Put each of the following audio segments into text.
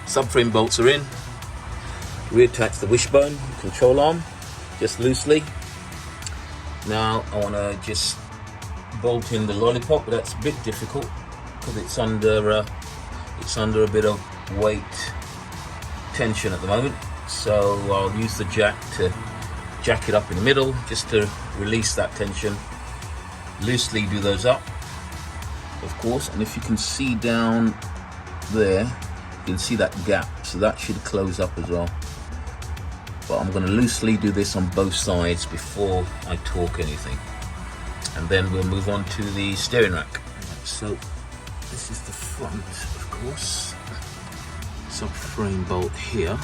Subframe bolts are in. Reattach the wishbone control arm just loosely. Now I want to just bolt in the lollipop, but that's a bit difficult because it's under a bit of weight tension at the moment. So I'll use the jack to jack it up in the middle just to release that tension. Loosely do those up, of course, and if you can see down there, you can see that gap, so that should close up as well. But I'm going to loosely do this on both sides before I torque anything, and then we'll move on to the steering rack. So this is the front, of course. Subframe bolt here.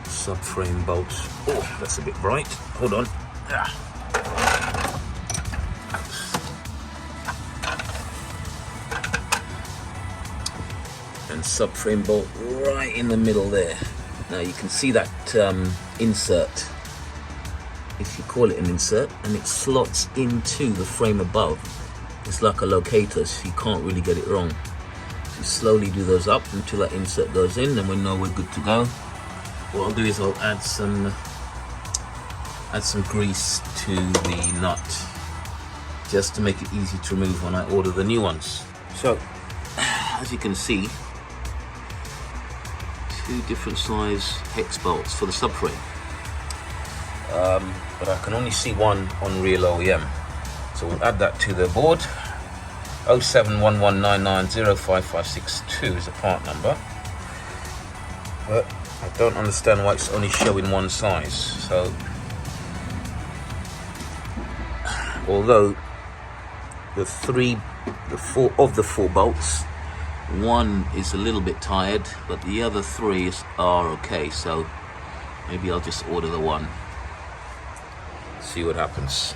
Subframe bolt. Oh, that's a bit bright. Hold on. And subframe bolt right in the middle there. Now you can see that insert, if you call it an insert, and it slots into the frame above. It's like a locator, so you can't really get it wrong. So you slowly do those up until that insert goes in, and we know we're good to go. What I'll do is I'll add some grease to the nut, just to make it easy to remove when I order the new ones. So, as you can see, 2 different size hex bolts for the subframe, but I can only see one on real OEM, so we'll add that to the board. 0711990556 is the part number, but I don't understand why it's only showing one size. So although the 4 of the 4 bolts, one is a little bit tired, but the other 3 are okay, so maybe I'll just order the one, see what happens.